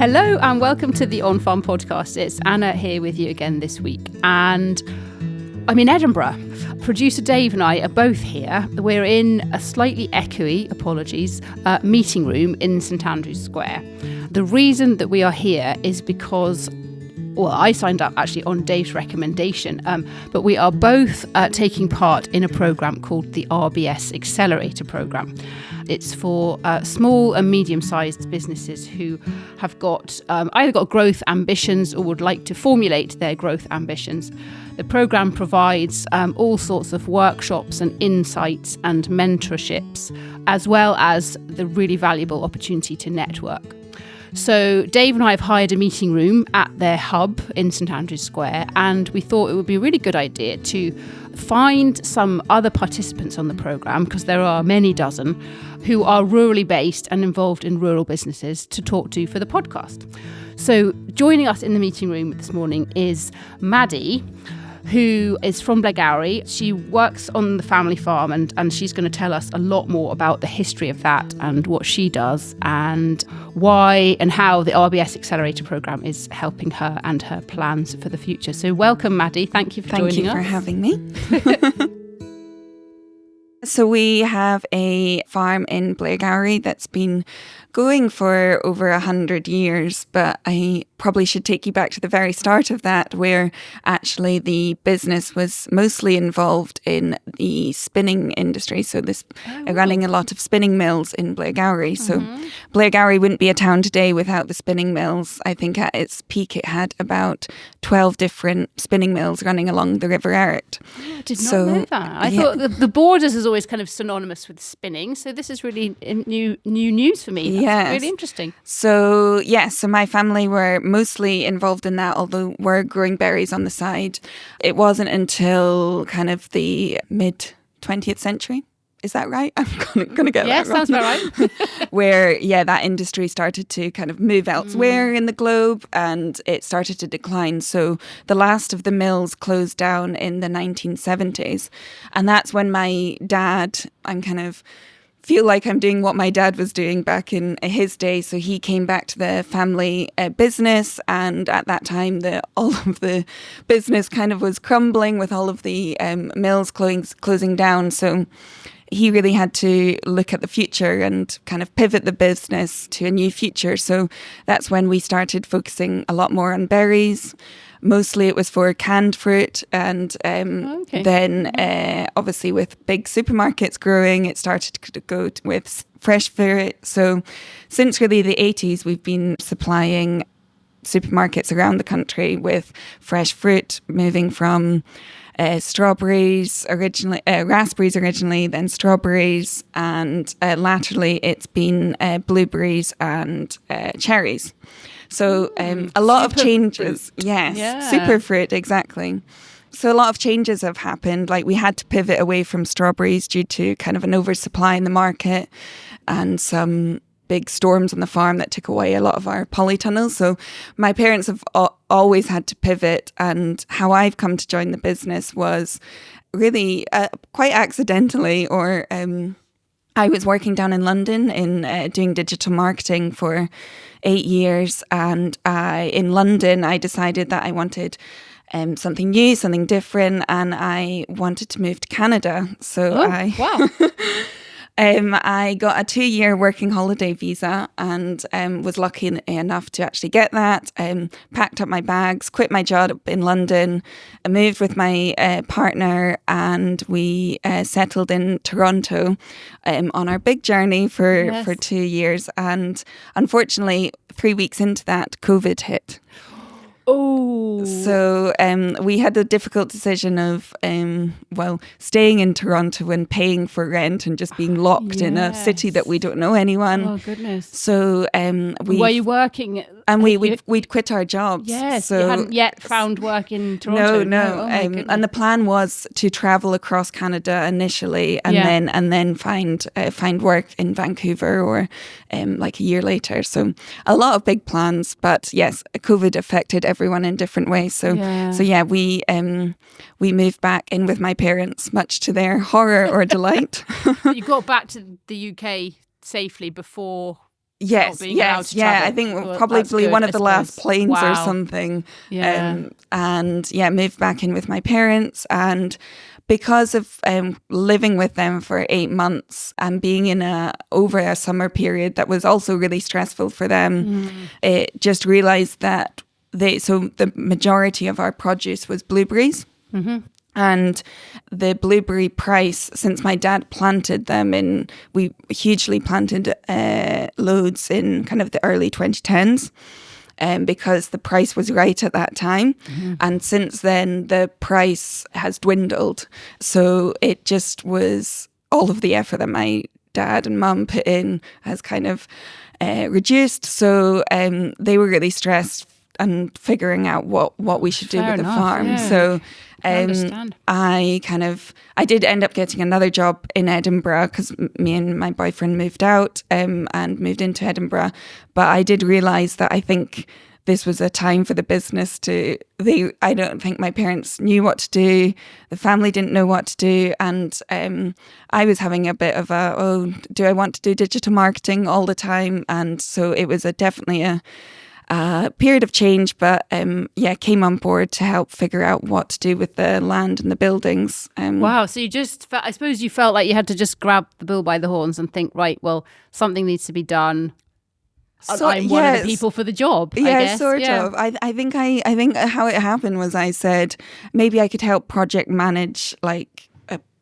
Hello and welcome to the On Farm podcast. It's Anna here with you again this week, and I'm in Edinburgh. Producer Dave and I are both here. We're in a slightly echoey, meeting room in St Andrew's Square. The reason that we are here is because, well, I signed up actually on Dave's recommendation, but we are both taking part in a programme called the RBS Accelerator Programme. It's for small and medium-sized businesses who have got either got growth ambitions or would like to formulate their growth ambitions. The programme provides all sorts of workshops and insights and mentorships, as well as the really valuable opportunity to network. So Dave and I have hired a meeting room at their hub in St Andrew's Square, and we thought it would be a really good idea to find some other participants on the programme, because there are many dozen, who are rurally based and involved in rural businesses to talk to for the podcast. So joining us in the meeting room this morning is Maddie, who is from Blairgowrie. She works on the family farm, and she's going to tell us a lot more about the history of that and what she does and why and how the RBS Accelerator Programme is helping her and her plans for the future. So welcome, Maddie. Thank you for joining us. Thank you for having me. So we have a farm in Blairgowrie that's been going for over 100 years, but I probably should take you back to the very start of that, where actually the business was mostly involved in the spinning industry. So running a lot of spinning mills in Blairgowrie. So Blairgowrie wouldn't be a town today without the spinning mills. I think at its peak it had about 12 different spinning mills running along the River Eret. Oh, I did not know that. I thought the Borders is always kind of synonymous with spinning. So this is really new news for me. That's really interesting. So my family were mostly involved in that, although we're growing berries on the side. It wasn't until kind of the mid 20th century. Is that right? I'm going to get that wrong. Yes, sounds about right. Where, that industry started to kind of move elsewhere in the globe, and it started to decline. So the last of the mills closed down in the 1970s. And that's when my dad, feel like I'm doing what my dad was doing back in his day. So he came back to the family business, and at that time all of the business kind of was crumbling with all of the mills closing down. So he really had to look at the future and kind of pivot the business to a new future. So that's when we started focusing a lot more on berries. Mostly it was for canned fruit, and then obviously with big supermarkets growing, it started to go with fresh fruit. So since really the 80s, we've been supplying supermarkets around the country with fresh fruit, moving from raspberries originally, then strawberries, and latterly it's been blueberries and cherries. So a lot of changes. Fruit. Yes, super fruit, exactly. So a lot of changes have happened. Like, we had to pivot away from strawberries due to kind of an oversupply in the market and some big storms on the farm that took away a lot of our polytunnels. So my parents have always had to pivot, and how I've come to join the business was really quite accidentally, or I was working down in London in doing digital marketing for 8 years, and in London I decided that I wanted something new, something different, and I wanted to move to Canada. So I got a 2-year working holiday visa, and was lucky enough to actually get that. Packed up my bags, quit my job in London, moved with my partner, and we settled in Toronto on our big journey for 2 years. And unfortunately, 3 weeks into that, COVID hit. Oh. So we had the difficult decision of, staying in Toronto and paying for rent and just being locked in a city that we don't know anyone. Oh, goodness. So were you working? And we'd quit our jobs. Yes, so you hadn't yet found work in Toronto. No. Oh, and the plan was to travel across Canada initially, and then find work in Vancouver or like a year later. So a lot of big plans, but yes, COVID affected everyone in different ways. So we moved back in with my parents, much to their horror or delight. You got back to the UK safely before Yes, being allowed to yeah. travel. I think Well, probably that's good, one I of the last suppose. planes or Wow. something. Yeah. And yeah, moved back in with my parents. And because of living with them for 8 months and being in over a summer period that was also really stressful for them, it just realised that the majority of our produce was blueberries. And the blueberry price, since my dad planted them we hugely planted loads in kind of the early 2010s, because the price was right at that time. And since then, the price has dwindled. So it just was all of the effort that my dad and mum put in has kind of reduced. So they were really stressed and figuring out what we should do Fair with the enough, farm. yeah. So I understand. I did end up getting another job in Edinburgh because me and my boyfriend moved out and moved into Edinburgh. But I did realise that I think this was a time for the business I don't think my parents knew what to do. The family didn't know what to do. And I was having a bit of do I want to do digital marketing all the time? And so it was definitely a period of change, but came on board to help figure out what to do with the land and the buildings. Wow, so you just, I suppose you felt like you had to just grab the bull by the horns and think, right, well, something needs to be done. I'm one of the people for the job, I guess. Sort of. I think how it happened was I said maybe I could help project manage, like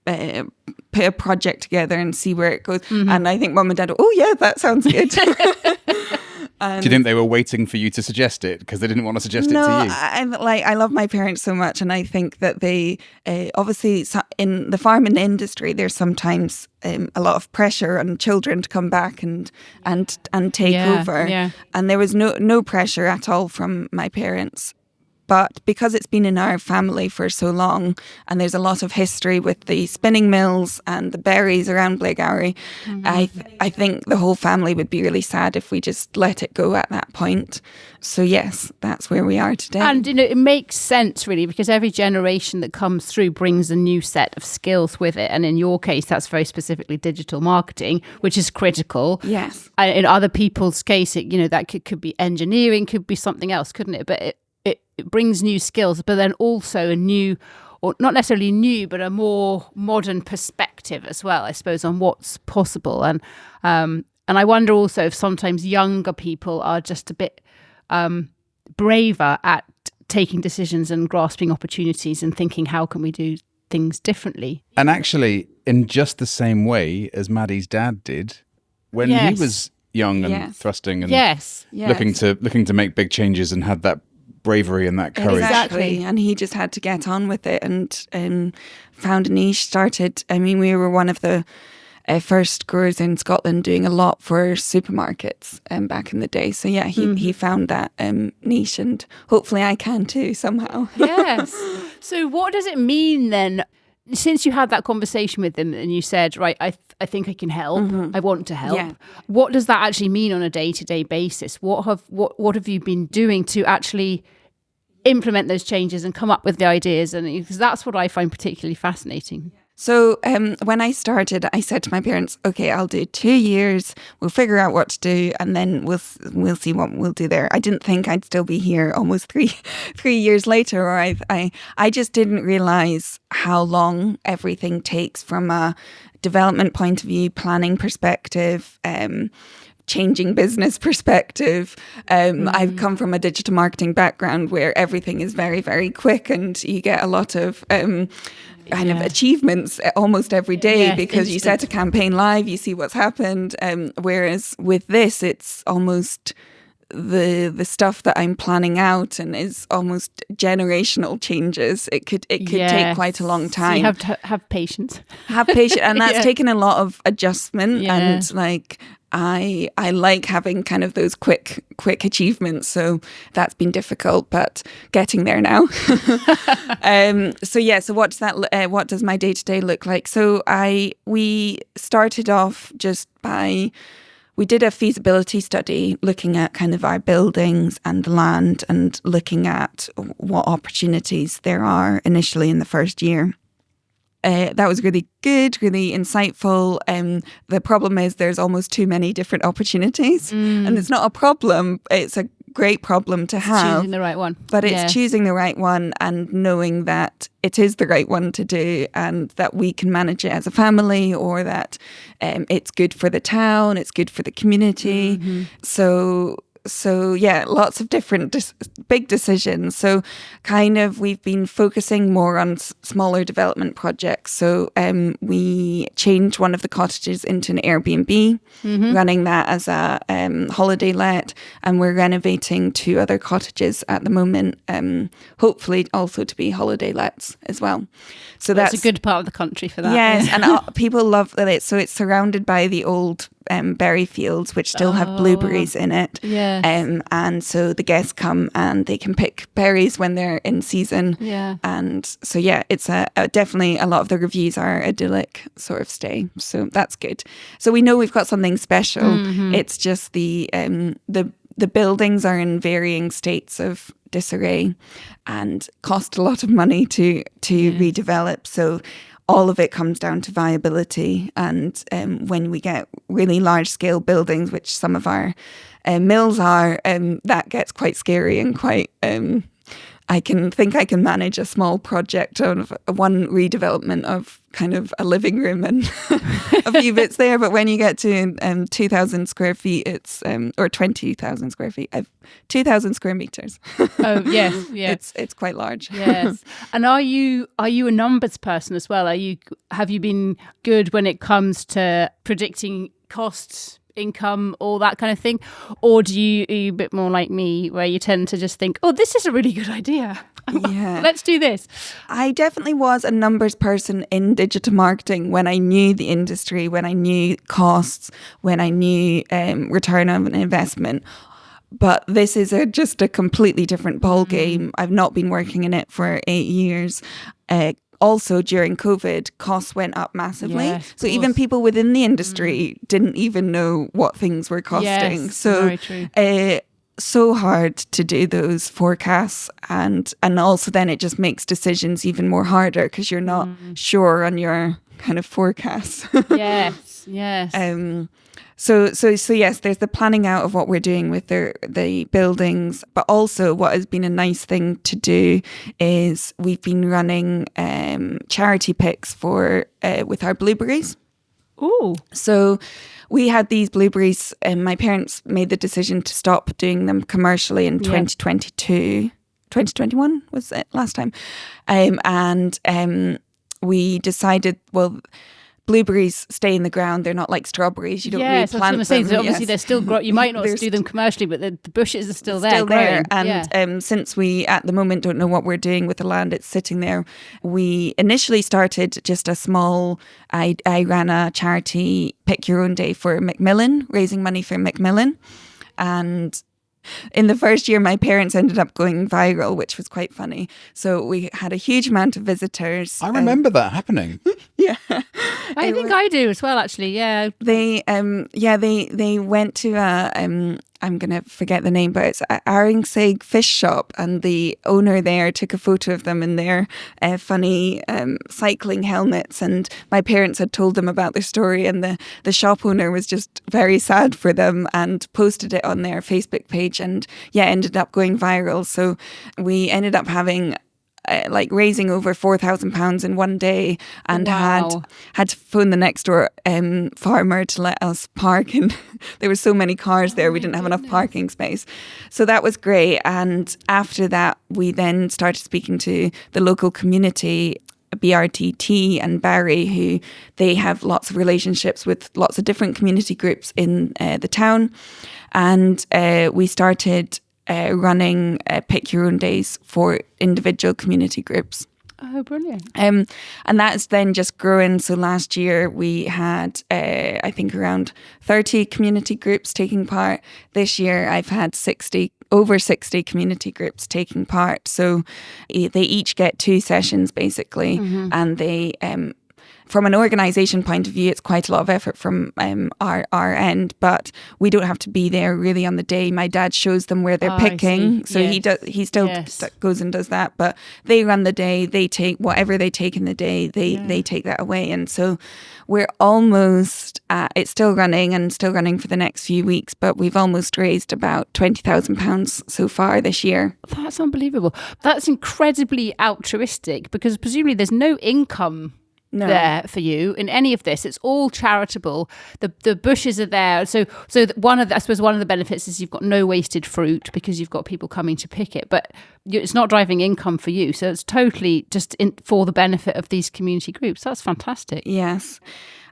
put a project together and see where it goes. And I think mum and dad, that sounds good. Do you think they were waiting for you to suggest it because they didn't want to suggest it to you? I love my parents so much, and I think that they obviously in the farming industry, there's sometimes a lot of pressure on children to come back and take over, and there was no pressure at all from my parents. But because it's been in our family for so long, and there's a lot of history with the spinning mills and the berries around Blairgowrie, I think the whole family would be really sad if we just let it go at that point. So yes, that's where we are today. And it makes sense really, because every generation that comes through brings a new set of skills with it. And in your case, that's very specifically digital marketing, which is critical. Yes. In other people's case, that could be engineering, could be something else, couldn't it? But it brings new skills, but then also a new, or not necessarily new, but a more modern perspective as well, I suppose, on what's possible. And I wonder also if sometimes younger people are just a bit braver at taking decisions and grasping opportunities and thinking, how can we do things differently? And actually, in just the same way as Maddie's dad did, when he was young and thrusting and looking to make big changes and had that bravery and that courage. Exactly. And he just had to get on with it and found a niche, we were one of the first growers in Scotland doing a lot for supermarkets back in the day. So he found that niche, and hopefully I can too somehow. Yes. So what does it mean then, since you had that conversation with them and you said, right, I think I can help, I want to help. Yeah. What does that actually mean on a day-to-day basis? What have you been doing to actually implement those changes and come up with the ideas? And because that's what I find particularly fascinating. So when I started, I said to my parents, okay, I'll do 2 years, we'll figure out what to do, and then we'll see what we'll do there. I didn't think I'd still be here almost three years later, or I just didn't realise how long everything takes from a development point of view, planning perspective, changing business perspective. I've come from a digital marketing background where everything is very, very quick, and you get a lot of kind of achievements almost every day because you set a campaign live, you see what's happened. Whereas with this, it's almost the stuff that I'm planning out and is almost generational changes. It could take quite a long time. So you have to have patience. And that's taken a lot of adjustment. And I like having kind of those quick achievements. So that's been difficult, but getting there now. So what does my day-to-day look like? So we started off we did a feasibility study looking at kind of our buildings and the land and looking at what opportunities there are initially in the first year. that was really good, really insightful. The problem is there's almost too many different opportunities, and it's not a problem. It's a great problem to have. Choosing the right one. But it's choosing the right one and knowing that it is the right one to do, and that we can manage it as a family, or that it's good for the town, it's good for the community. Mm-hmm. So yeah, lots of different big decisions. So kind of we've been focusing more on smaller development projects. So we changed one of the cottages into an Airbnb, running that as a holiday let, and we're renovating 2 other cottages at the moment, hopefully also to be holiday lets as well. So that's a good part of the country for that. Yes, and people love that. So it's surrounded by the old berry fields, which still have blueberries in it. Yeah. And so the guests come and they can pick berries when they're in season. Yeah. And so yeah, it's definitely a lot of the reviews are idyllic sort of stay. So that's good. So we know we've got something special. Mm-hmm. It's just the buildings are in varying states of disarray and cost a lot of money to redevelop. So all of it comes down to viability. And when we get really large scale buildings, which some of our mills are, that gets quite scary and quite... I can manage a small project of one redevelopment of kind of a living room and a few bits there. But when you get to 2,000 square feet, it's or 20,000 square feet, 2,000 square meters. Oh yes, yeah. It's quite large. Yes. And are you a numbers person as well? Have you been good when it comes to predicting costs, income, all that kind of thing? Or are you a bit more like me, where you tend to just think, oh, this is a really good idea, let's do this? I definitely was a numbers person in digital marketing when I knew the industry, when I knew costs, when I knew return on an investment. But this is just a completely different ball game. I've not been working in it for 8 years. Also, during COVID, costs went up massively. Yes, so even people within the industry didn't even know what things were costing. Yes, so very true. So hard to do those forecasts. And also then it just makes decisions even more harder because you're not sure on your kind of forecasts. Yes. So yes, there's the planning out of what we're doing with the buildings, but also what has been a nice thing to do is we've been running charity picks with our blueberries. Ooh. So we had these blueberries, and my parents made the decision to stop doing them commercially in 2022. 2021 was it last time, and we decided, well, blueberries stay in the ground. They're not like strawberries. You don't replant them. I was going to say, obviously they're still growing. You might not do them commercially, but the bushes are still there. And since we at the moment don't know what we're doing with the land, it's sitting there. We initially started just a small, I ran a charity Pick Your Own Day for Macmillan, raising money for Macmillan. And in the first year, my parents ended up going viral, which was quite funny. So we had a huge amount of visitors. I remember that happening. Yeah. I think I do as well, actually. Yeah. They went to I'm going to forget the name, but it's Aringsig Fish Shop, and the owner there took a photo of them in their funny cycling helmets, and my parents had told them about their story, and the shop owner was just very sad for them and posted it on their Facebook page, and ended up going viral. So we ended up having raising over £4,000 in one day, and had to phone the next door farmer to let us park, and there were so many cars there, we didn't have enough parking space. So that was great. And after that, we then started speaking to the local community, BRTT and Barry, who they have lots of relationships with lots of different community groups in the town, and we started running Pick Your Own Days for individual community groups. Oh, brilliant. And that's then just growing. So last year we had, I think, around 30 community groups taking part. This year I've had over 60 community groups taking part. So they each get 2 sessions basically, and they from an organisation point of view, it's quite a lot of effort from our end, but we don't have to be there really on the day. My dad shows them where they're picking, so he still goes and does that, but they run the day. They take whatever they take in the day, they take that away, and so we're almost it's still running for the next few weeks, but we've almost raised about £20,000 so far this year. That's unbelievable. That's incredibly altruistic, because presumably there's no income there for you in any of this. It's all charitable. The bushes are there, so one of the benefits is you've got no wasted fruit because you've got people coming to pick it, but it's not driving income for you, so it's totally just for the benefit of these community groups. That's fantastic. Yes.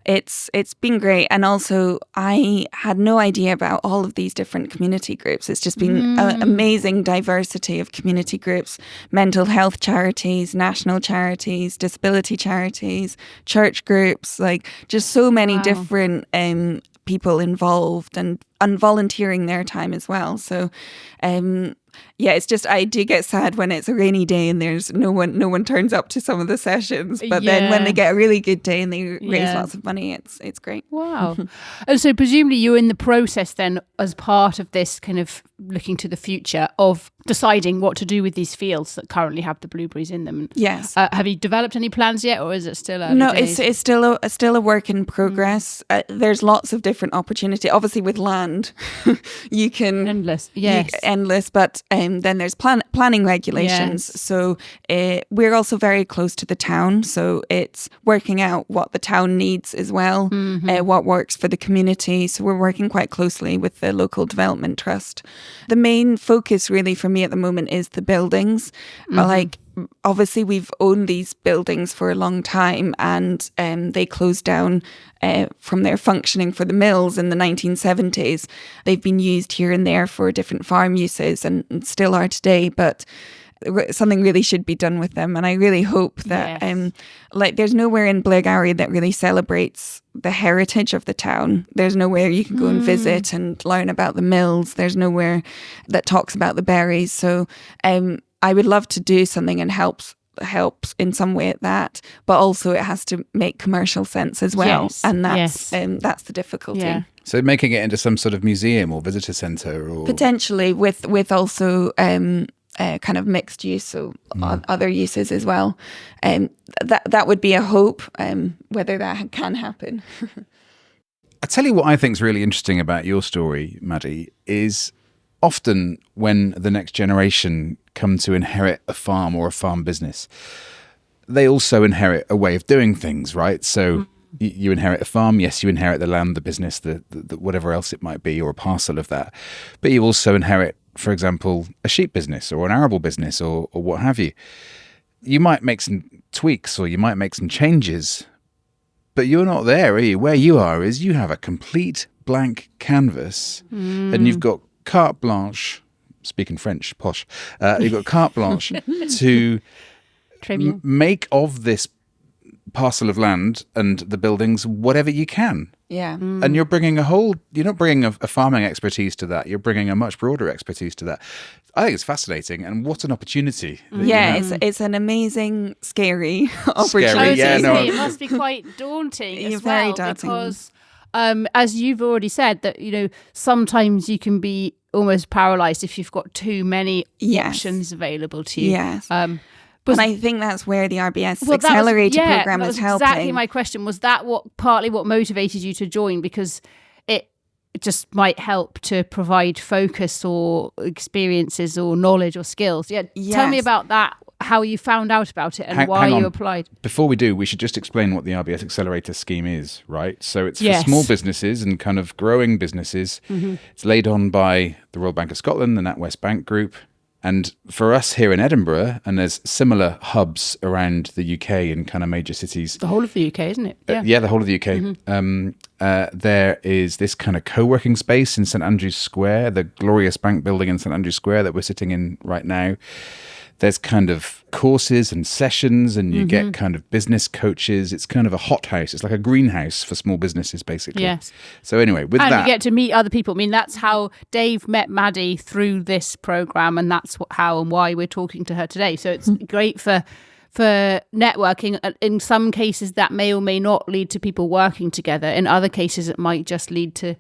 It's been great, and also I had no idea about all of these different community groups. It's just been an amazing diversity of community groups, mental health charities, national charities, disability charities, church groups, like just so many different people involved and volunteering their time as well. So it's just, I do get sad when it's a rainy day and there's no one turns up to some of the sessions. But then when they get a really good day and they raise lots of money, it's great. Wow. And so presumably you're in the process then, as part of this kind of looking to the future, of deciding what to do with these fields that currently have the blueberries in them. Yes. Have you developed any plans yet, or is it still early days? It's still a work in progress. There's lots of different opportunity. Obviously with land, you can... Endless, yes. Endless, but then there's planning regulations. Yes. So we're also very close to the town. So it's working out what the town needs as well, what works for the community. So we're working quite closely with the local development trust. The main focus really for me at the moment is the buildings. Like, obviously we've owned these buildings for a long time, and they closed down from their functioning for the mills in the 1970s. They've been used here and there for different farm uses and still are today, but something really should be done with them. And I really hope that there's nowhere in Blairgowrie that really celebrates the heritage of the town. There's nowhere you can go and visit and learn about the mills. There's nowhere that talks about the berries. So I would love to do something and help in some way at that, but also it has to make commercial sense as well. And that's the difficulty. Yeah. So making it into some sort of museum or visitor centre, or potentially with also kind of mixed use, so other uses as well. That would be a hope. Whether that can happen. I tell you what I think is really interesting about your story, Maddie, is often when the next generation come to inherit a farm or a farm business, they also inherit a way of doing things, right? So you inherit a farm, yes, you inherit the land, the business, the whatever else it might be, or a parcel of that. But you also inherit, for example, a sheep business or an arable business or what have you. You might make some tweaks or you might make some changes, but you're not there, are you? Where you are is you have a complete blank canvas and you've got carte blanche, speaking French, posh, you've got carte blanche to make of this parcel of land and the buildings whatever you can. Yeah. And you're not bringing a farming expertise to that, you're bringing a much broader expertise to that. I think it's fascinating, and what an opportunity. It's an amazing, scary opportunity. It must be quite daunting as well, very daunting. Because as you've already said, that sometimes you can be almost paralysed if you've got too many options available to you. Yes. And I think that's where the RBS Accelerator program is helping. Exactly my question. Was that partly what motivated you to join? Because it just might help to provide focus or experiences or knowledge or skills. Yeah. Yes. Tell me about that, how you found out about it and why you applied. Before we do, we should just explain what the RBS Accelerator scheme is, right? So it's for small businesses and kind of growing businesses. It's laid on by the Royal Bank of Scotland, the NatWest Bank Group. And for us here in Edinburgh, and there's similar hubs around the UK in kind of major cities. The whole of the UK, isn't it? Yeah, the whole of the UK. There is this kind of co-working space in St Andrew's Square, the glorious bank building in St Andrew's Square that we're sitting in right now. There's kind of courses and sessions, and you get kind of business coaches. It's kind of a hothouse. It's like a greenhouse for small businesses, basically. Yes. So anyway, and you get to meet other people. I mean, that's how Dave met Maddie through this programme, and that's how and why we're talking to her today. So it's great for for networking. In some cases, that may or may not lead to people working together. In other cases, it might just lead to,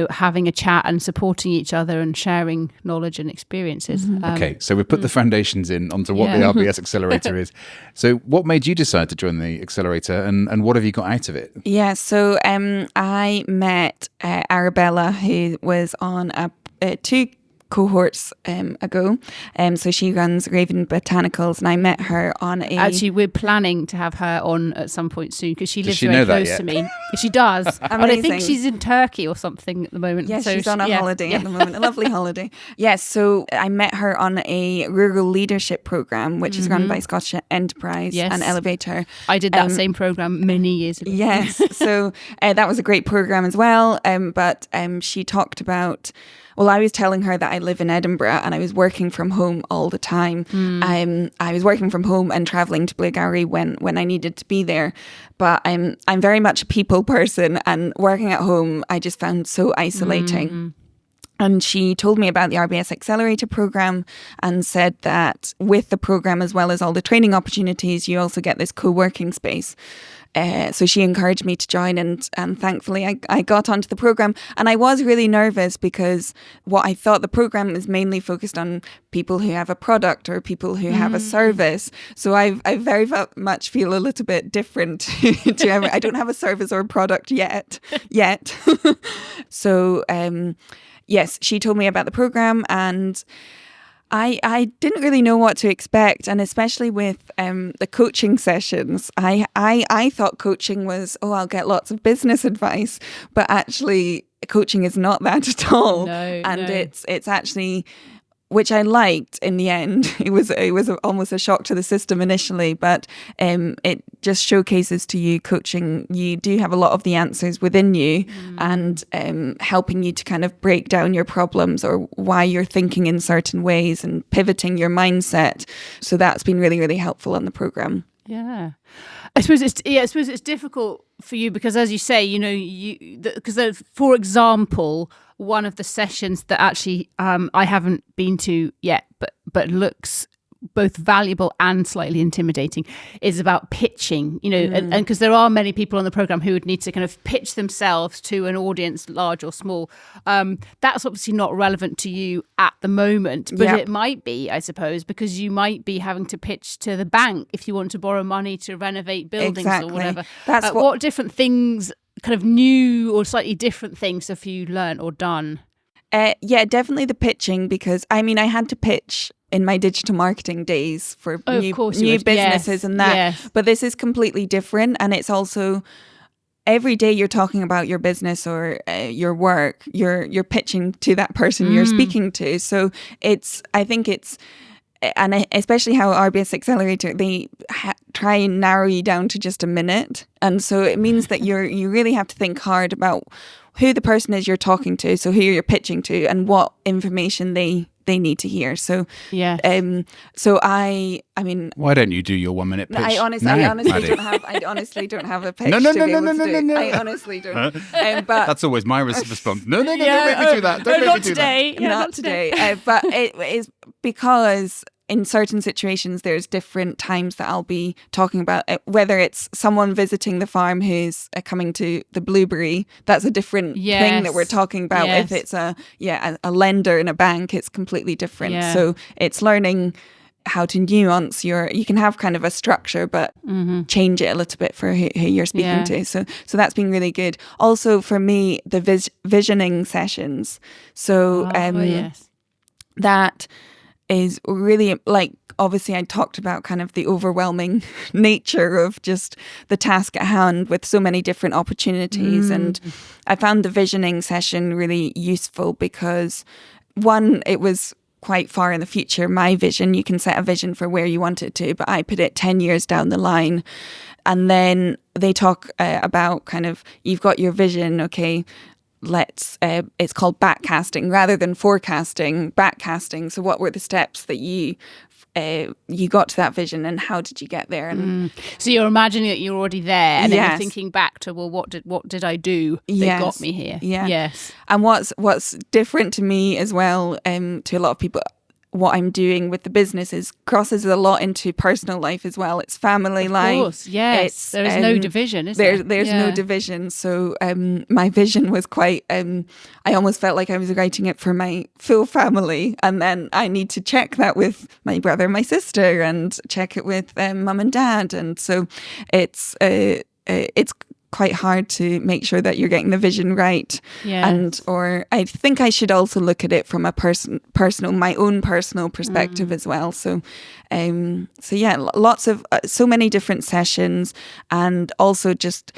having a chat and supporting each other and sharing knowledge and experiences. Okay, so we've put the foundations in onto what the RBS Accelerator is. So what made you decide to join the Accelerator, and what have you got out of it? Yeah, so I met Arabella, who was on two cohorts ago. So she runs Raven Botanicals, and I met her on a... Actually, we're planning to have her on at some point soon, because she lives very close to me. She does. But I think she's in Turkey or something at the moment. Yes, so she's on a holiday at the moment, a lovely holiday. Yes, so I met her on a rural leadership programme, which is run by Scottish Enterprise and Elevator. I did that same programme many years ago. Yes, so that was a great programme as well. But she talked about... Well, I was telling her that I live in Edinburgh and I was working from home all the time. I was working from home and travelling to Blairgowrie when I needed to be there. But I'm very much a people person, and working at home I just found so isolating. And she told me about the RBS Accelerator programme and said that with the programme, as well as all the training opportunities, you also get this co-working space. So she encouraged me to join, and thankfully I got onto the programme. And I was really nervous because what I thought the programme was mainly focused on people who have a product or people who have a service. So I very much feel a little bit different to everyone. I don't have a service or a product yet. So yes, she told me about the programme, and I didn't really know what to expect, and especially with the coaching sessions, I thought coaching was, I'll get lots of business advice, but actually coaching is not that at all. It's actually, which I liked in the end. It was almost a shock to the system initially, but it just showcases to you coaching. You do have a lot of the answers within you, and helping you to kind of break down your problems or why you're thinking in certain ways and pivoting your mindset. So that's been really, really helpful on the programme. Yeah. I suppose it's difficult for you because, as you say, because for example, one of the sessions that actually I haven't been to yet, but looks both valuable and slightly intimidating, is about pitching, and because there are many people on the program who would need to kind of pitch themselves to an audience, large or small. That's obviously not relevant to you at the moment, but it might be, I suppose, because you might be having to pitch to the bank if you want to borrow money to renovate buildings or whatever. That's what different things, kind of new or slightly different things have you learned or done? Yeah, definitely the pitching, because I had to pitch in my digital marketing days for new businesses and that. Yes. But this is completely different, and it's also every day you're talking about your business or your work, you're pitching to that person you're speaking to. So I think it's and especially how RBS Accelerator, they try and narrow you down to just a minute, and so it means that you really have to think hard about who the person is you're talking to, so who you're pitching to, and what information they need to hear. So so I mean, why don't you do your 1 minute pitch? I honestly don't have a pitch. No. I honestly don't. But that's always my response. No, don't make me do that. Don't make me do that. Not today. But it is because in certain situations, there's different times that I'll be talking about it, whether it's someone visiting the farm who's coming to the blueberry. That's a different thing that we're talking about. If it's a lender in a bank, it's completely different. Yeah. So it's learning how to nuance you can have kind of a structure, but change it a little bit for who you're speaking to. So that's been really good. Also for me, the visioning sessions. So that is really, like, obviously I talked about kind of the overwhelming nature of just the task at hand with so many different opportunities. And I found the visioning session really useful because, one, it was quite far in the future. My vision, you can set a vision for where you want it to, but I put it 10 years down the line. And then they talk about kind of, you've got your vision, okay, it's called backcasting rather than forecasting. Backcasting. So what were the steps that you got to that vision, and how did you get there? And so you're imagining that you're already there, and then you're thinking back to, well, what did I do that got me here? Yeah. Yes. And what's different to me as well, to a lot of people, what I'm doing with the business crosses a lot into personal life as well. It's family life. Of course, yes. There is no division, is there? There's no division. So my vision was quite, I almost felt like I was writing it for my full family. And then I need to check that with my brother and my sister and check it with mum and dad. And so it's quite hard to make sure that you're getting the vision right. Or I think I should also look at it from a my own personal perspective as well. So lots of so many different sessions, and also just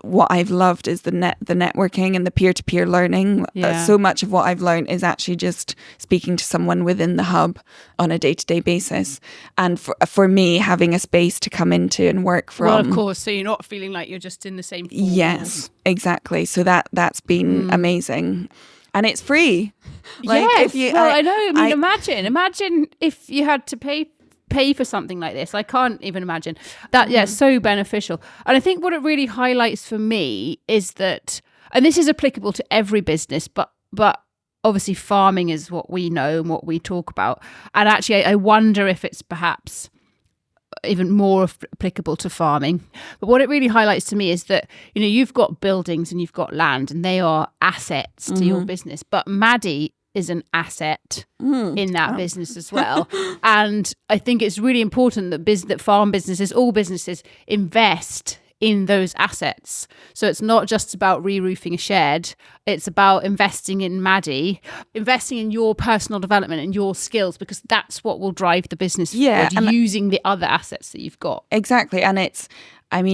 what I've loved is the networking and the peer-to-peer learning. So much of what I've learned is actually just speaking to someone within the hub on a day-to-day basis. And for me, having a space to come into and work from. Well, of course, so you're not feeling like you're just in the same form. Yes, exactly. So that's been amazing. And it's free. Yes, I know. I mean, imagine if you had to pay for something like this. I can't even imagine that. So beneficial. And I think what it really highlights for me is that, and this is applicable to every business, but obviously farming is what we know and what we talk about. And actually I wonder if it's perhaps even more applicable to farming. But what it really highlights to me is that, you've got buildings and you've got land, and they are assets to your business. But Maddie is an asset in that business as well. And I think it's really important that farm businesses, all businesses, invest in those assets. So it's not just about re-roofing a shed. It's about investing in Maddie, investing in your personal development and your skills, because that's what will drive the business forward, using the other assets that you've got. Exactly. And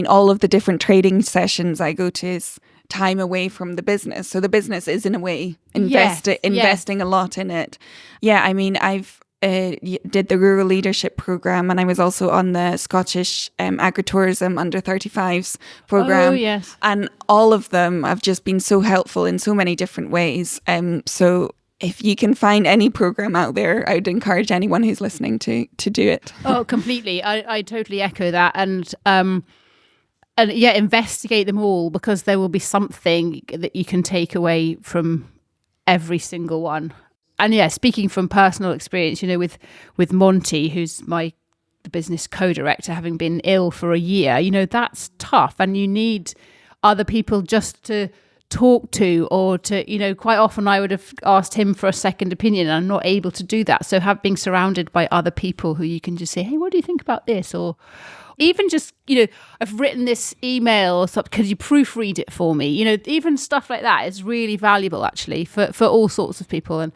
all of the different trading sessions I go to is time away from the business. So the business is in a way investing a lot in it. I've did the Rural Leadership Programme, and I was also on the Scottish Agritourism Under 35s programme. Oh, yes. And all of them have just been so helpful in so many different ways. So if you can find any programme out there, I would encourage anyone who's listening to do it. Oh, completely. I totally echo that. And investigate them all, because there will be something that you can take away from every single one. And speaking from personal experience, with Monty, who's the business co-director, having been ill for a year, that's tough. And you need other people just to talk to, or to, quite often I would have asked him for a second opinion, and I'm not able to do that. So being surrounded by other people who you can just say, hey, what do you think about this? Or even just, I've written this email or something, could you proofread it for me? Even stuff like that is really valuable, actually, for all sorts of people, and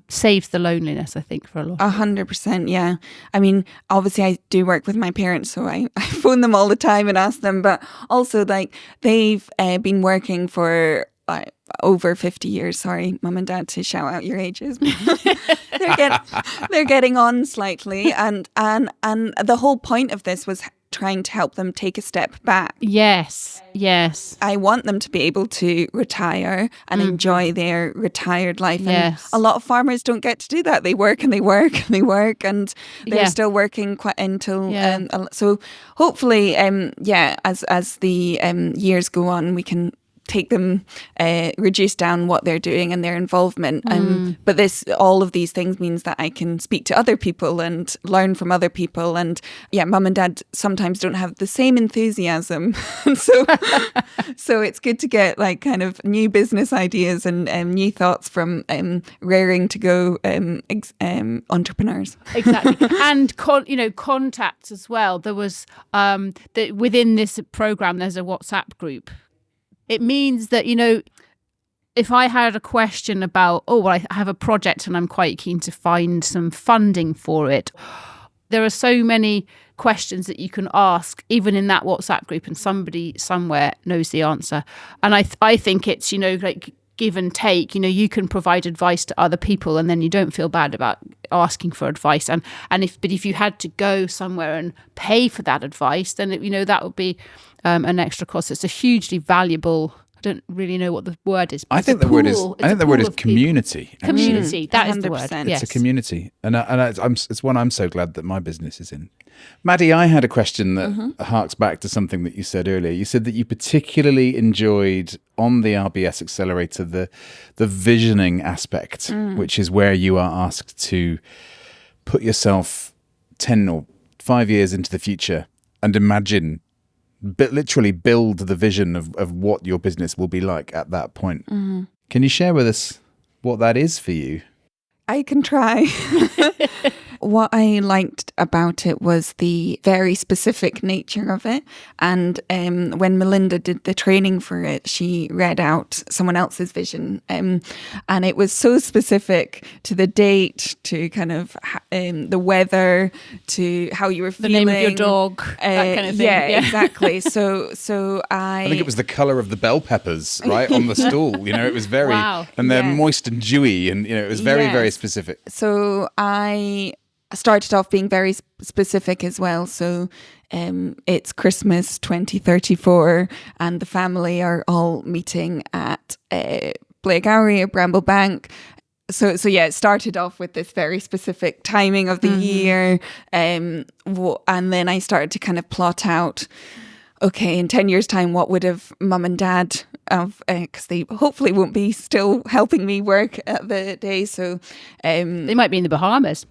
saves the loneliness, I think, for a lot. 100%, yeah. I mean, obviously I do work with my parents, so I phone them all the time and ask them, but also they've been working for over 50 years. Sorry, mum and dad, to shout out your ages. They're getting on slightly, and the whole point of this was trying to help them take a step back. Yes. I want them to be able to retire and enjoy their retired life. And a lot of farmers don't get to do that. They work and they work and they work, and they're still working quite until. So hopefully, as the years go on, we can take them, reduce down what they're doing and their involvement. But all of these things means that I can speak to other people and learn from other people. And mum and dad sometimes don't have the same enthusiasm. So it's good to get kind of new business ideas and new thoughts from raring to go entrepreneurs. Exactly. And contacts as well. There was within this program, there's a WhatsApp group. It means that, if I had a question about, I have a project and I'm quite keen to find some funding for it, there are so many questions that you can ask, even in that WhatsApp group, and somebody somewhere knows the answer. And I think it's, give and take. You can provide advice to other people, and then you don't feel bad about asking for advice. And if you had to go somewhere and pay for that advice, then that would be an extra cost. It's a hugely valuable I don't really know what the word is. I think the word is community. Community, that is the word. 100%. Yes. It's a community, and it's one I'm so glad that my business is in. Maddie, I had a question that harks back to something that you said earlier. You said that you particularly enjoyed on the RBS Accelerator the visioning aspect, which is where you are asked to put yourself 10 or 5 years into the future and imagine, but literally build the vision of what your business will be like at that point. Can you share with us what that is for you? I can try. What I liked about it was the very specific nature of it. And when Melinda did the training for it, she read out someone else's vision. And it was so specific to the date, to kind of the weather, to how you were feeling. The name of your dog, that kind of thing. Yeah, exactly. So I think it was the colour of the bell peppers, right, on the stool. It was very, and they're moist and dewy, and it was very, very specific. So I started off being very specific as well. So it's Christmas 2034 and the family are all meeting at Blairgowrie or Bramblebank. So yeah, it started off with this very specific timing of the year. And then I started to kind of plot out, okay, in 10 years' time, what would have mum and dad of, because they hopefully won't be still helping me work at the day. So they might be in the Bahamas.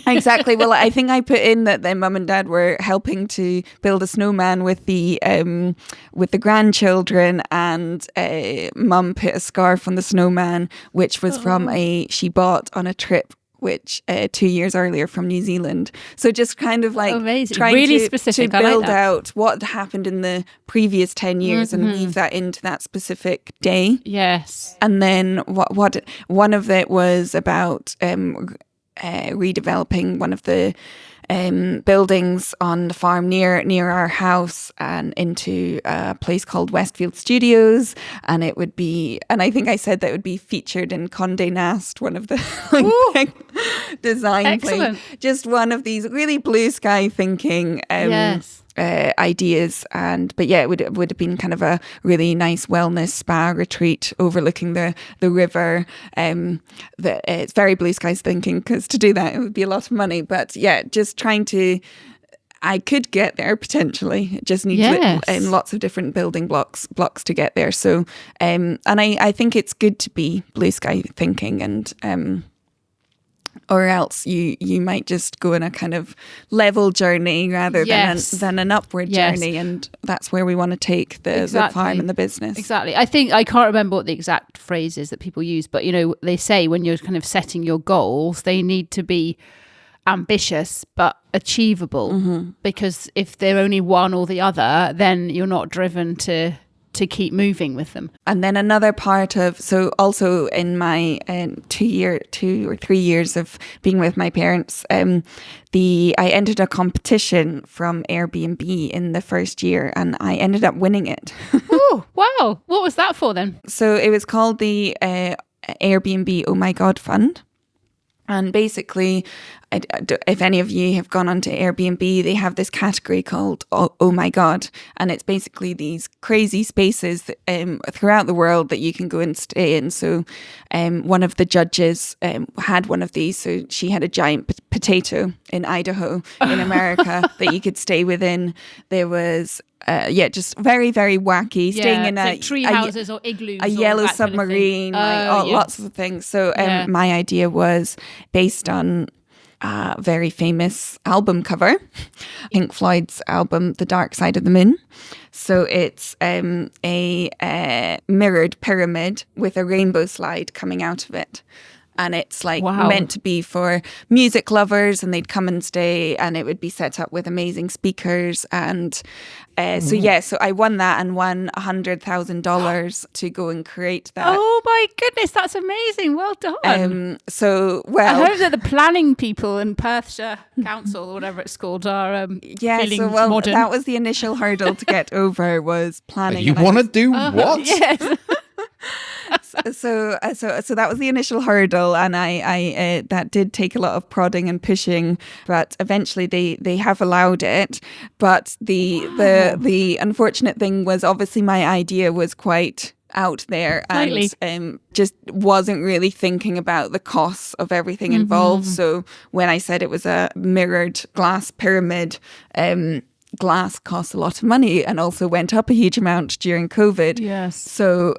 Exactly. Well, I think I put in that their mum and dad were helping to build a snowman with the grandchildren, and mum put a scarf on the snowman, which was from she bought on a trip which 2 years earlier from New Zealand. So just kind of like trying really to specific. to build out what happened in the previous 10 years and weave that into that specific day. Yes. And then what one of it was about redeveloping one of the buildings on the farm near our house and into a place called Westfield Studios, and it would be, and I think I said that it would be featured in Condé Nast, one of the design plays. Just one of these really blue sky thinking ideas, but yeah, it would have been kind of a really nice wellness spa retreat overlooking the river. It's very blue skies thinking, because to do that it would be a lot of money, but yeah, just trying to, I could get there potentially. It just needs lots of different building blocks to get there. So and I think it's good to be blue sky thinking, and or else you might just go on a kind of level journey rather than an upward journey, and that's where we want to take the farm and the business. Exactly. I think, I can't remember what the exact phrase is that people use, but they say when you're kind of setting your goals, they need to be ambitious but achievable, because if they're only one or the other, then you're not driven to keep moving with them. And then another part of, so also in my 2 or 3 years of being with my parents, I entered a competition from Airbnb in the first year, and I ended up winning it. Oh, wow. What was that for then? So it was called the Airbnb Oh My God Fund. And basically, if any of you have gone onto Airbnb, they have this category called Oh My God. And it's basically these crazy spaces throughout the world that you can go and stay in. So one of the judges had one of these. So she had a giant potato in Idaho in America that you could stay within. There was just very, very wacky. Staying in like tree houses or igloos, a yellow submarine, lots of things. So my idea was based on a very famous album cover, Pink Floyd's album, The Dark Side of the Moon. So it's a mirrored pyramid with a rainbow slide coming out of it. And it's meant to be for music lovers, and they'd come and stay, and it would be set up with amazing speakers. And so I won that and won $100,000 to go and create that. Oh my goodness, that's amazing. Well done. I hope that the planning people in Perthshire Council or whatever it's called are feeling modern. That was the initial hurdle to get over, was planning. You want to do what? Yes. So that was the initial hurdle, and I that did take a lot of prodding and pushing, but eventually they have allowed it. But the unfortunate thing was, obviously my idea was quite out there Slightly. and just wasn't really thinking about the costs of everything involved. So when I said it was a mirrored glass pyramid, glass costs a lot of money and also went up a huge amount during COVID. Yes. So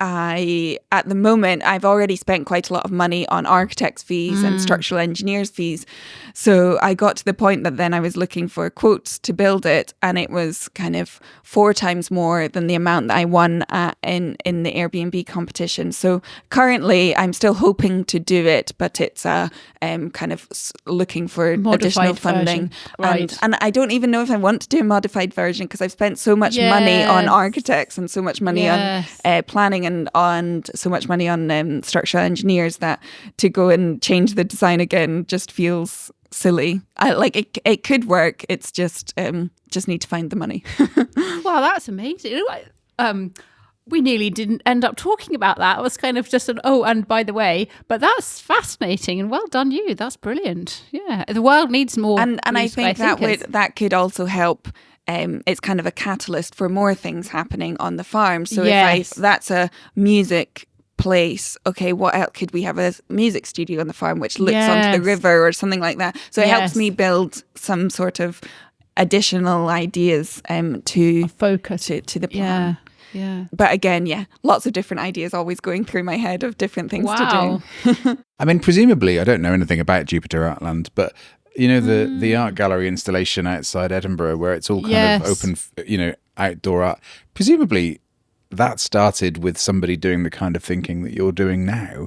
at the moment, I've already spent quite a lot of money on architects' fees and structural engineers' fees. So I got to the point that then I was looking for quotes to build it, and it was kind of 4 times more than the amount that I won in the Airbnb competition. So currently, I'm still hoping to do it, but it's kind of looking for additional funding. Right. And I don't even know if I want to do a modified version because I've spent so much money on architects and so much money on planning and so much money on structural engineers that to go and change the design again just feels silly. It could work. It's just need to find the money. Wow, that's amazing. We nearly didn't end up talking about that. It was kind of just and by the way, but that's fascinating and well done you. That's brilliant. Yeah, the world needs more. And I think that could also help. It's kind of a catalyst for more things happening on the farm. So if that's a music place, okay, what else could we have a music studio on the farm which looks onto the river or something like that? So it helps me build some sort of additional ideas to focus to the plan. Yeah. But again, lots of different ideas always going through my head of different things to do. I mean, presumably, I don't know anything about Jupiter Artland, but you know, the art gallery installation outside Edinburgh where it's all kind of open, outdoor art. Presumably that started with somebody doing the kind of thinking that you're doing now.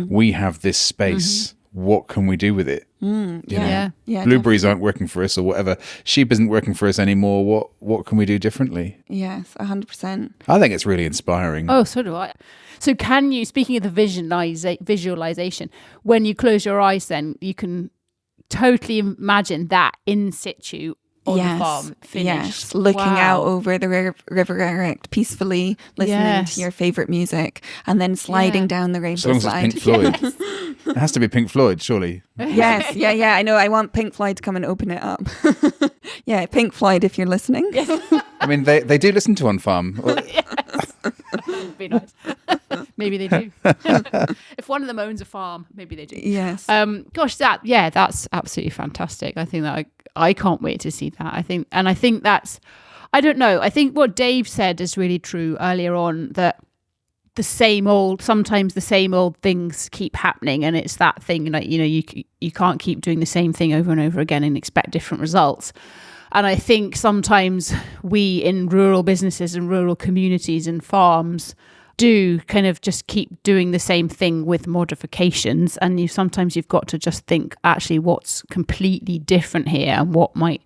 We have this space. What can we do with it? Blueberries aren't working for us or whatever. Sheep isn't working for us anymore. What can we do differently? Yes, 100%. I think it's really inspiring. Oh, so do I. So can you, speaking of the visualization, when you close your eyes then you can totally imagine that in situ on the farm finished. Yes, looking out over the River Erect peacefully, listening to your favourite music and then sliding down the rainbow slide. As long as it's Pink Floyd. It has to be Pink Floyd, surely. Yes, yeah. I know. I want Pink Floyd to come and open it up. Yeah, Pink Floyd, if you're listening. I mean, they do listen to On Farm. Be nice. Maybe they do. If one of them owns a farm, maybe they do. Yes. Gosh, that's absolutely fantastic. I think that I can't wait to see that. I think that's, I don't know. I think what Dave said is really true earlier on, that sometimes the same old things keep happening, and it's that thing, you can't keep doing the same thing over and over again and expect different results. And I think sometimes we in rural businesses and rural communities and farms do kind of just keep doing the same thing with modifications, and sometimes you've got to just think actually what's completely different here and what might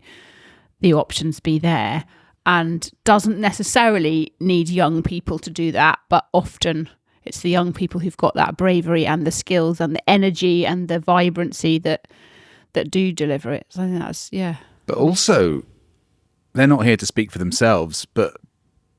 the options be there, and doesn't necessarily need young people to do that, but often it's the young people who've got that bravery and the skills and the energy and the vibrancy that do deliver it. So I think that's But also, they're not here to speak for themselves, but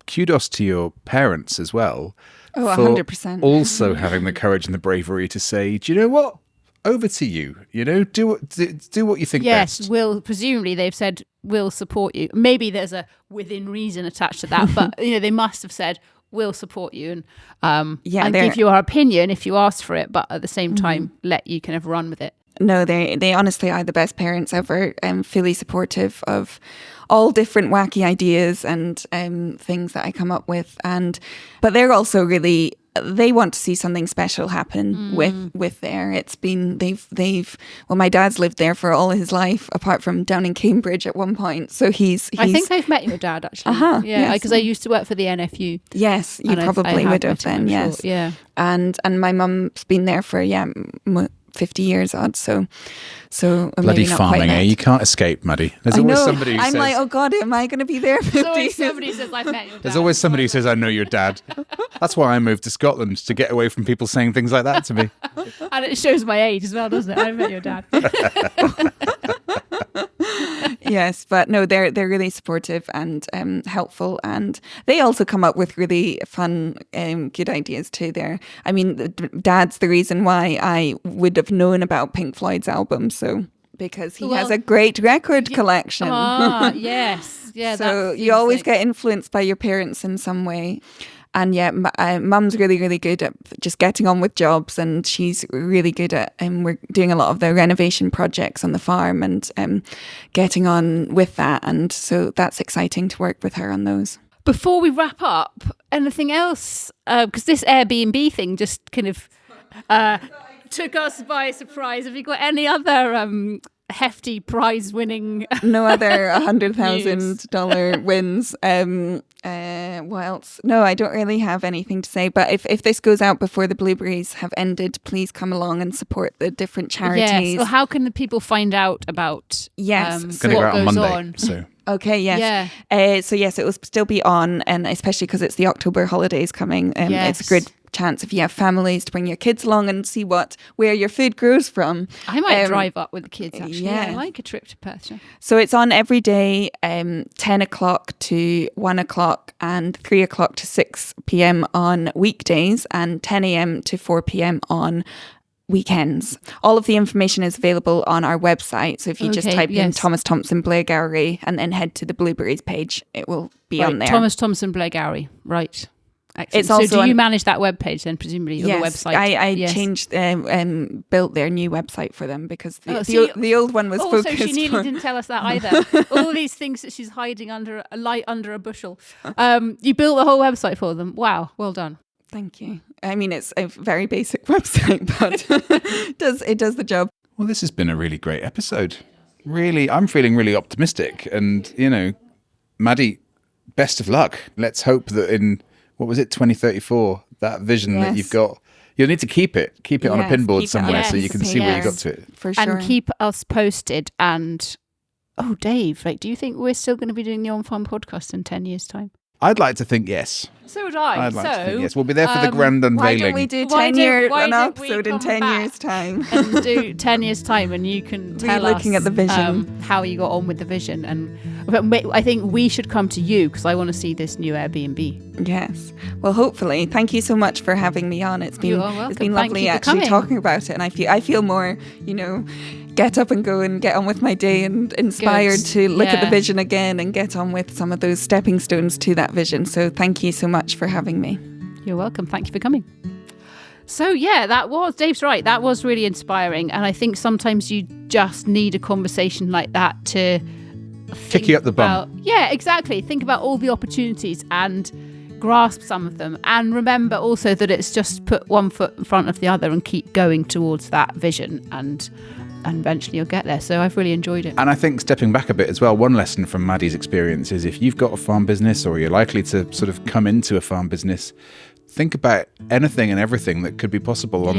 kudos to your parents as well. Oh, 100%. Also having the courage and the bravery to say, do you know what? Over to you. Do what you think best. Yes, presumably they've said, we'll support you. Maybe there's a within reason attached to that, but they must have said, we'll support you and give you our opinion if you ask for it, but at the same time, let you kind of run with it. No, they honestly are the best parents ever, fully supportive of all different wacky ideas and things that I come up with. But they're also really, they want to see something special happen with there. It's been, my dad's lived there for all his life, apart from down in Cambridge at one point. So he's I think I've met your dad actually. Because I used to work for the NFU. Yes, you probably would have then, yes. Sure. Yeah. And my mum's been there for, 50 years odd, so bloody farming, eh? You can't escape, Maddie. There's always somebody who says, like, oh God, am I going to be there 50 years? Always somebody says, I've met your dad. There's always somebody who says, I know your dad. That's why I moved to Scotland, to get away from people saying things like that to me. And it shows my age as well, doesn't it? I met your dad. Yes, but no, they're really supportive and helpful, and they also come up with really fun, good ideas too. Dad's the reason why I would have known about Pink Floyd's album, so because he has a great record collection. Yes, yeah. So you always get influenced by your parents in some way. And yeah, mum's really, really good at just getting on with jobs, and she's really good at, we're doing a lot of the renovation projects on the farm and getting on with that. And so that's exciting to work with her on those. Before we wrap up, anything else? Because this Airbnb thing just kind of took us by surprise. Have you got any other hefty prize-winning? No other $100,000 wins. What else? No, I don't really have anything to say. But if this goes out before the blueberries have ended, please come along and support the different charities. Yes. Well, how can the people find out about yes, so, what on goes Monday, on? So. Okay, yes. Yeah. So yes, it will still be on, and especially because it's the October holidays coming, yes. it's a good chance if you have families to bring your kids along and see where your food grows from. I might drive up with the kids, actually. Yeah. I like a trip to Perthshire. So it's on every day, 10 o'clock to 1 o'clock and 3 o'clock to 6 p.m. on weekdays, and 10 a.m. to 4 p.m. on weekends. All of the information is available on our website. So if you just type in Thomsons of Blairgowrie and then head to the blueberries page, it will be on there. Thomsons of Blairgowrie, right. Excellent. It's also so do you manage that webpage then, presumably, or the website? I changed, built their new website for them because the old one was focused. Also, she nearly didn't tell us that either. All these things that she's hiding under a bushel. You built the whole website for them. Wow, well done. Thank you. I mean, it's a very basic website, but it does the job. Well, this has been a really great episode. Really, I'm feeling really optimistic. And, Maddie, best of luck. Let's hope that in, 2034, that vision that you've got, you'll need to keep it on a pinboard somewhere so you can see where you got to it. For sure. And keep us posted. And, Dave, do you think we're still going to be doing the On Farm podcast in 10 years' time? I'd like to think yes. So would I. I'd like to think yes. We'll be there for the grand unveiling. Why don't we do an episode in 10 years' time? And do 10 years' time, and you can tell us looking at the vision. How you got on with the vision. And I think we should come to you because I want to see this new Airbnb. Yes. Well, hopefully. Thank you so much for having me on. It's been lovely actually talking about it, and I feel more, get up and go and get on with my day and inspired to look at the vision again and get on with some of those stepping stones to that vision. So thank you so much for having me. You're welcome. Thank you for coming. So Dave's right. That was really inspiring. And I think sometimes you just need a conversation like that to kick you up the bum. Yeah, exactly. Think about all the opportunities and grasp some of them. And remember also that it's just put one foot in front of the other and keep going towards that vision, and eventually you'll get there. So I've really enjoyed it. And I think stepping back a bit as well, one lesson from Maddie's experience is if you've got a farm business or you're likely to sort of come into a farm business, think about anything and everything that could be possible on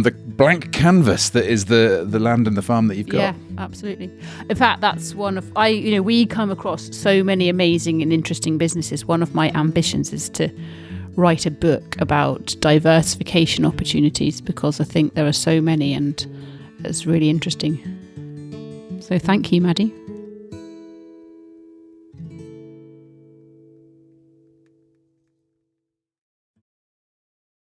the blank canvas that is the land and the farm that you've got. Yeah, absolutely. In fact, that's one of we come across so many amazing and interesting businesses. One of my ambitions is to write a book about diversification opportunities because I think there are so many and it's really interesting. So thank you, Maddie.